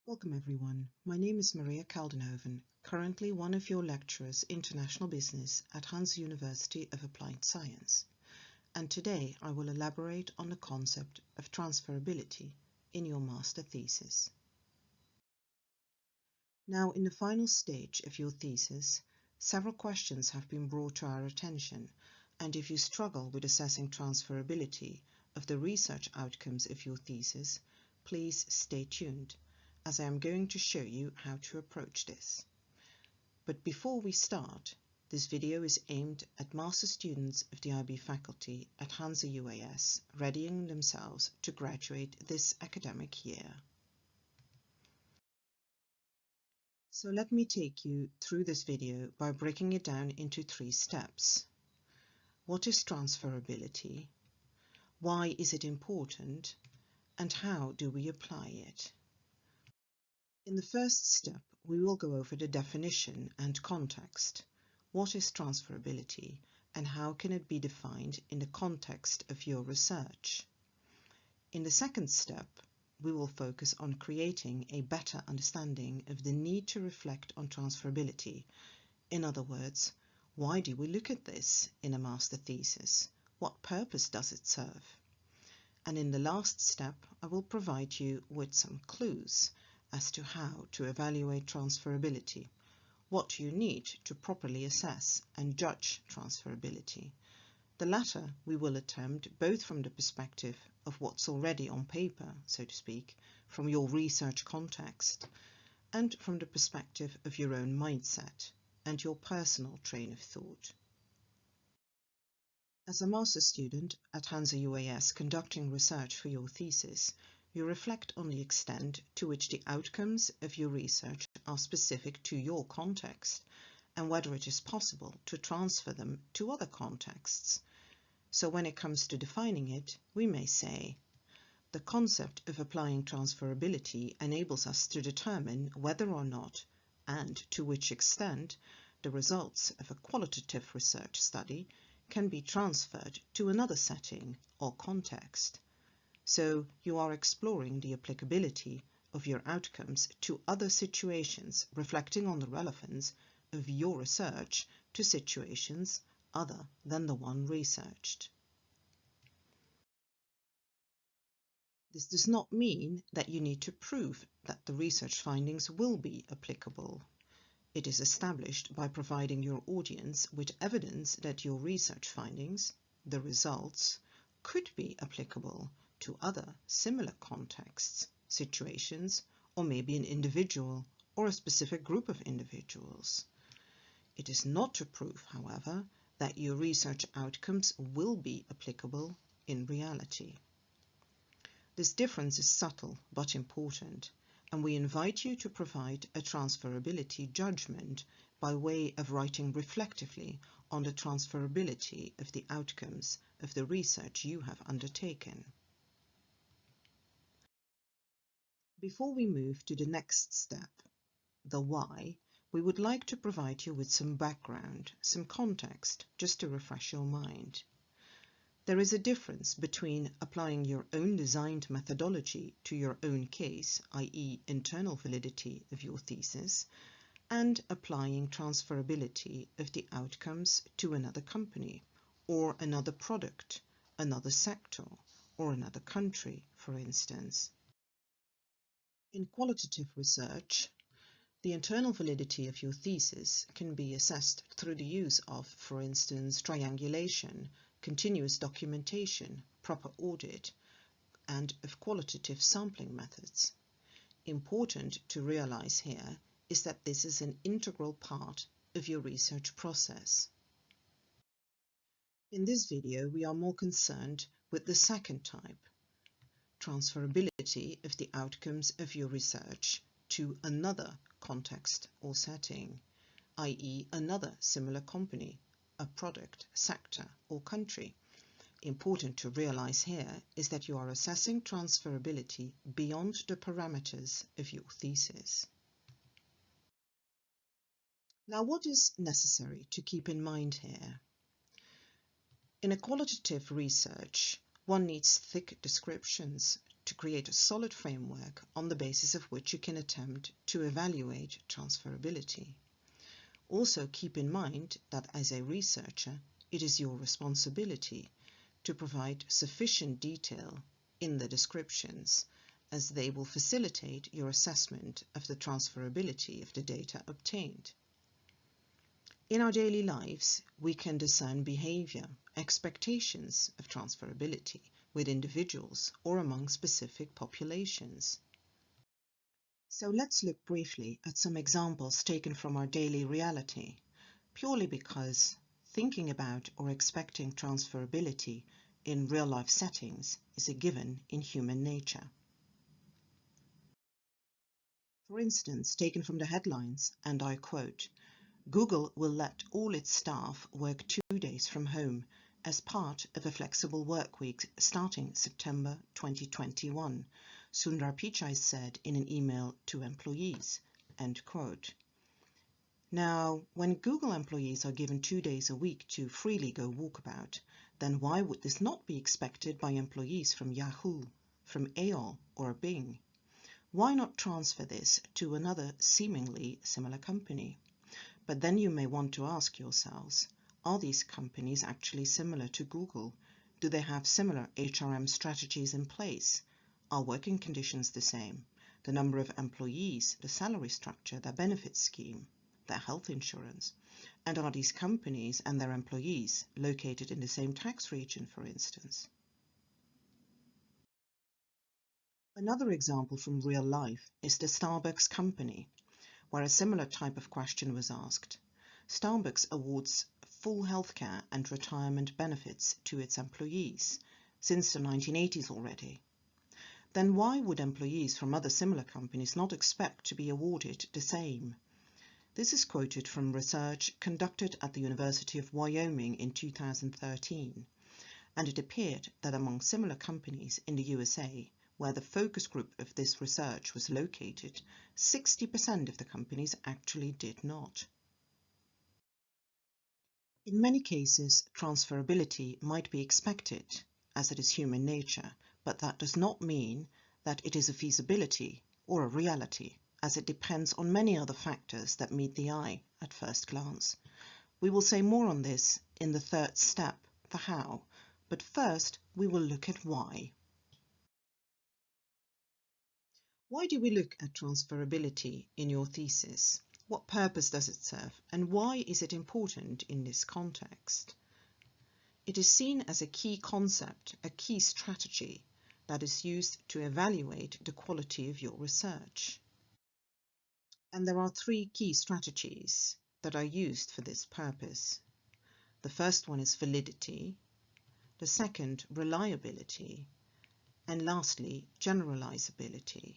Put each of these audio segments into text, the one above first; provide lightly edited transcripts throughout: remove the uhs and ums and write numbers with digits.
Welcome everyone. My name is Maria Kaldenhoven, currently one of your lecturers International Business at Hanze University of Applied Science. And today I will elaborate on the concept of transferability in your master thesis. Now, in the final stage of your thesis, several questions have been brought to our attention, and if you struggle with assessing transferability of the research outcomes of your thesis, please stay tuned, as I am going to show you how to approach this. But before we start, this video is aimed at master students of the IB faculty at Hanze UAS, readying themselves to graduate this academic year. So let me take you through this video by breaking it down into 3 steps. What is transferability? Why is it important? And how do we apply it? In the first step, we will go over the definition and context. What is transferability and how can it be defined in the context of your research? In the second step, we will focus on creating a better understanding of the need to reflect on transferability. In other words, why do we look at this in a master thesis? What purpose does it serve? And in the last step, I will provide you with some clues as to how to evaluate transferability, what you need to properly assess and judge transferability. The latter we will attempt both from the perspective of what's already on paper, so to speak, from your research context, and from the perspective of your own mindset and your personal train of thought. As a master's student at Hanze UAS conducting research for your thesis, you reflect on the extent to which the outcomes of your research are specific to your context and whether it is possible to transfer them to other contexts. So when it comes to defining it, we may say, the concept of applying transferability enables us to determine whether or not, and to which extent, the results of a qualitative research study can be transferred to another setting or context. So you are exploring the applicability of your outcomes to other situations, reflecting on the relevance of your research to situations other than the one researched. This does not mean that you need to prove that the research findings will be applicable. It is established by providing your audience with evidence that your research findings, the results, could be applicable to other similar contexts, situations, or maybe an individual or a specific group of individuals. It is not to prove, however, that your research outcomes will be applicable in reality. This difference is subtle but important, and we invite you to provide a transferability judgment by way of writing reflectively on the transferability of the outcomes of the research you have undertaken. Before we move to the next step, the why, we would like to provide you with some background, some context, just to refresh your mind. There is a difference between applying your own designed methodology to your own case, i.e. internal validity of your thesis, and applying transferability of the outcomes to another company, or another product, another sector, or another country, for instance. In qualitative research, the internal validity of your thesis can be assessed through the use of, for instance, triangulation, continuous documentation, proper audit, and of qualitative sampling methods. Important to realize here is that this is an integral part of your research process. In this video, we are more concerned with the second type, transferability of the outcomes of your research to another context or setting, i.e. another similar company, a product, sector, or country. Important to realize here is that you are assessing transferability beyond the parameters of your thesis. Now, what is necessary to keep in mind here? In a qualitative research, one needs thick descriptions to create a solid framework on the basis of which you can attempt to evaluate transferability. Also keep in mind that as a researcher, it is your responsibility to provide sufficient detail in the descriptions, as they will facilitate your assessment of the transferability of the data obtained. In our daily lives, we can discern behavior, expectations of transferability with individuals or among specific populations. So let's look briefly at some examples taken from our daily reality, purely because thinking about or expecting transferability in real-life settings is a given in human nature. For instance, taken from the headlines, and I quote, "Google will let all its staff work 2 days from home as part of a flexible work week starting September 2021, Sundar Pichai said in an email to employees." End quote. Now, when Google employees are given 2 days a week to freely go walkabout, then why would this not be expected by employees from Yahoo, from AOL or Bing? Why not transfer this to another seemingly similar company? But then you may want to ask yourselves, are these companies actually similar to Google? Do they have similar HRM strategies in place? Are working conditions the same? The number of employees, the salary structure, their benefit scheme, their health insurance? And are these companies and their employees located in the same tax region, for instance? Another example from real life is the Starbucks company, where a similar type of question was asked. Starbucks awards full healthcare and retirement benefits to its employees since the 1980s already. Then why would employees from other similar companies not expect to be awarded the same? This is quoted from research conducted at the University of Wyoming in 2013, and it appeared that among similar companies in the USA, where the focus group of this research was located, 60% of the companies actually did not. In many cases, transferability might be expected, as it is human nature, but that does not mean that it is a feasibility or a reality, as it depends on many other factors that meet the eye at first glance. We will say more on this in the third step, the how, but first we will look at why. Why do we look at transferability in your thesis? What purpose does it serve, and why is it important in this context? It is seen as a key concept, a key strategy that is used to evaluate the quality of your research. And there are 3 key strategies that are used for this purpose. The first one is validity, the second, reliability, and lastly, generalizability.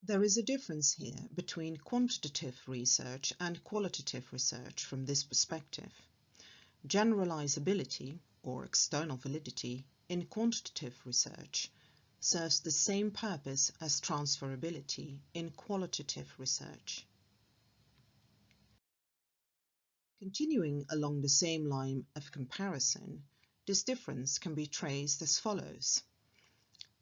There is a difference here between quantitative research and qualitative research from this perspective. Generalizability, or external validity, in quantitative research serves the same purpose as transferability in qualitative research. Continuing along the same line of comparison, this difference can be traced as follows.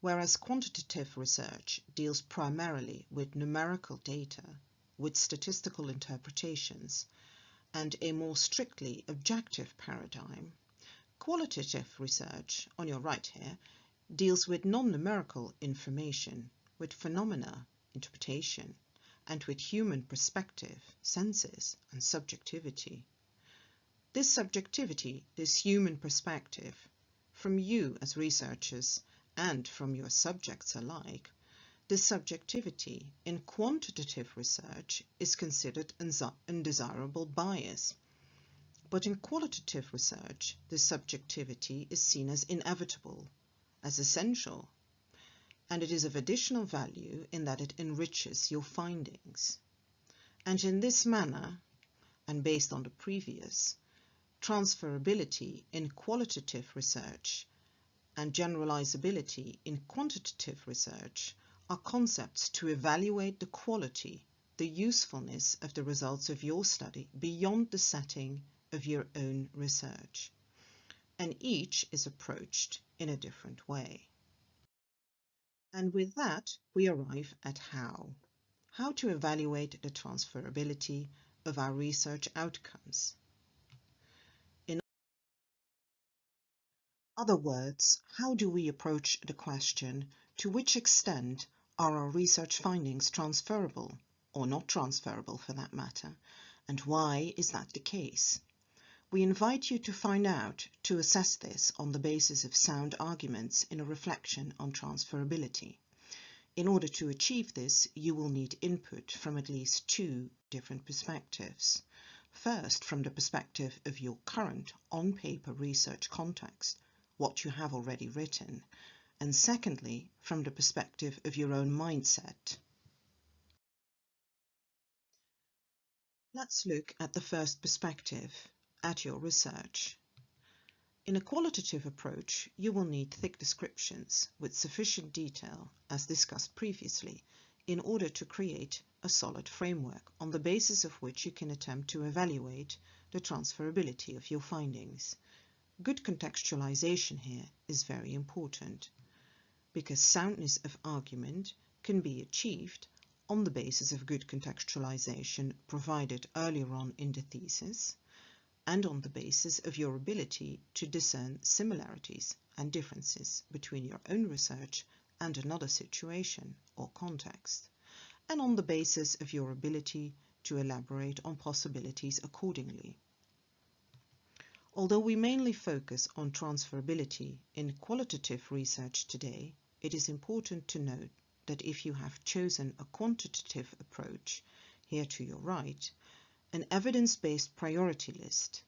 Whereas quantitative research deals primarily with numerical data, with statistical interpretations, and a more strictly objective paradigm, qualitative research, on your right here, deals with non-numerical information, with phenomena, interpretation, and with human perspective, senses, and subjectivity. This subjectivity, this human perspective, from you as researchers and from your subjects alike, this subjectivity in quantitative research is considered undesirable bias. But in qualitative research, this subjectivity is seen as inevitable, as essential, and it is of additional value in that it enriches your findings. And in this manner, and based on the previous, transferability in qualitative research and generalizability in quantitative research are concepts to evaluate the quality, the usefulness of the results of your study beyond the setting of your own research. and each is approached in a different way. And with that, we arrive at how to evaluate the transferability of our research outcomes. In other words, how do we approach the question, to which extent are our research findings transferable, or not transferable for that matter, and why is that the case? We invite you to find out to assess this on the basis of sound arguments in a reflection on transferability. In order to achieve this, you will need input from at least two different perspectives. First, from the perspective of your current on-paper research context, what you have already written, and secondly, from the perspective of your own mindset. Let's look at the first perspective, at your research. In a qualitative approach, you will need thick descriptions with sufficient detail, as discussed previously, in order to create a solid framework on the basis of which you can attempt to evaluate the transferability of your findings. Good contextualization here is very important, because soundness of argument can be achieved on the basis of good contextualization provided earlier on in the thesis, and on the basis of your ability to discern similarities and differences between your own research and another situation or context, and on the basis of your ability to elaborate on possibilities accordingly. Although we mainly focus on transferability in qualitative research today, it is important to note that if you have chosen a quantitative approach, here to your right, an evidence-based priority list,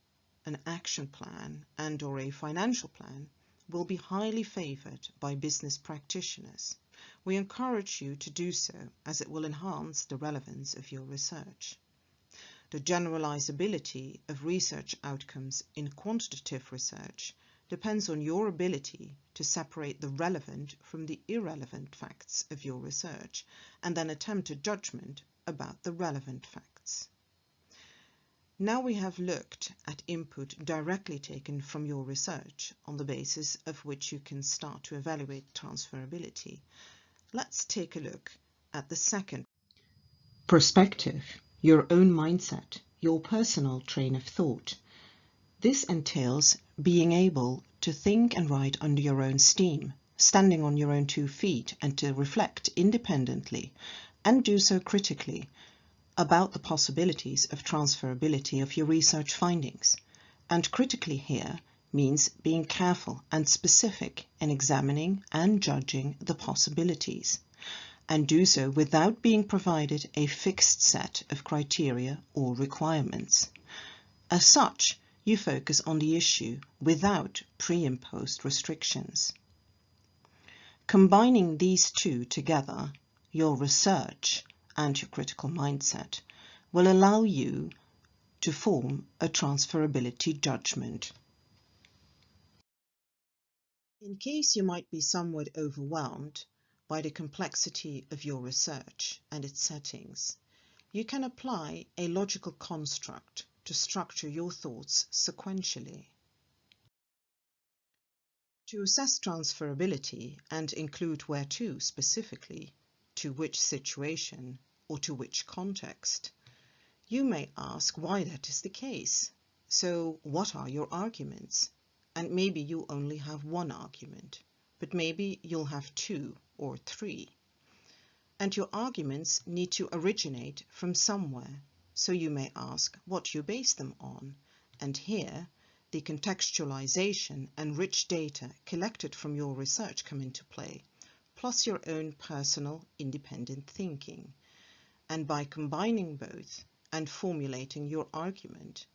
an action plan and/or a financial plan will be highly favored by business practitioners. We encourage you to do so, as it will enhance the relevance of your research. The generalizability of research outcomes in quantitative research depends on your ability to separate the relevant from the irrelevant facts of your research and then attempt a judgment about the relevant facts. Now we have looked at input directly taken from your research on the basis of which you can start to evaluate transferability. Let's take a look at the second perspective, your own mindset, your personal train of thought. This entails being able to think and write under your own steam, standing on your own 2 feet, and to reflect independently and do so critically about the possibilities of transferability of your research findings. And critically here means being careful and specific in examining and judging the possibilities, and do so without being provided a fixed set of criteria or requirements. As such, you focus on the issue without pre-imposed restrictions. Combining these two together, your research and your critical mindset, will allow you to form a transferability judgment. In case you might be somewhat overwhelmed by the complexity of your research and its settings, you can apply a logical construct to structure your thoughts sequentially. To assess transferability and include where to specifically, to which situation or to which context, you may ask why that is the case. So what are your arguments? And maybe you only have one argument, but maybe you'll have 2 or 3. And your arguments need to originate from somewhere, so you may ask what you base them on. And here, the contextualization and rich data collected from your research come into play, plus your own personal independent thinking. And by combining both and formulating your argument,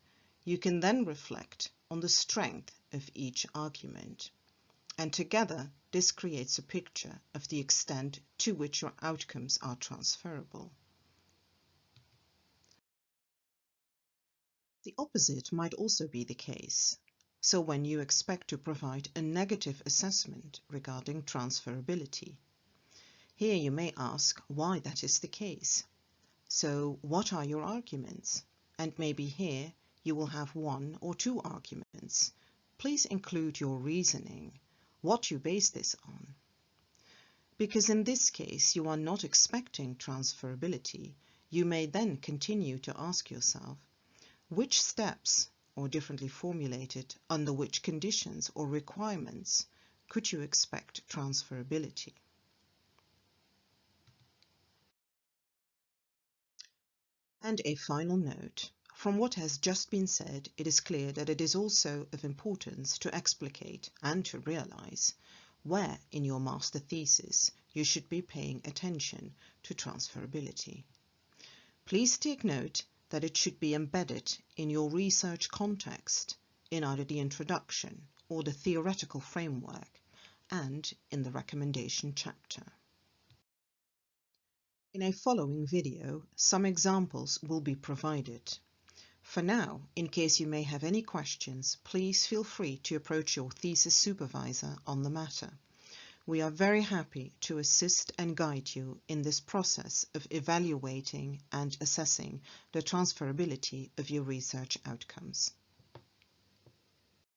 you can then reflect on the strength of each argument. And together, this creates a picture of the extent to which your outcomes are transferable. The opposite might also be the case. So when you expect to provide a negative assessment regarding transferability, here you may ask why that is the case. So what are your arguments? And maybe here you will have 1 or 2 arguments, please include your reasoning, what you base this on. Because in this case you are not expecting transferability, you may then continue to ask yourself, which steps, or differently formulated, under which conditions or requirements could you expect transferability? And a final note. From what has just been said, it is clear that it is also of importance to explicate and to realize where in your master thesis you should be paying attention to transferability. Please take note that it should be embedded in your research context, in either the introduction or the theoretical framework, and in the recommendation chapter. In a following video, some examples will be provided. For now, in case you may have any questions, please feel free to approach your thesis supervisor on the matter. We are very happy to assist and guide you in this process of evaluating and assessing the transferability of your research outcomes.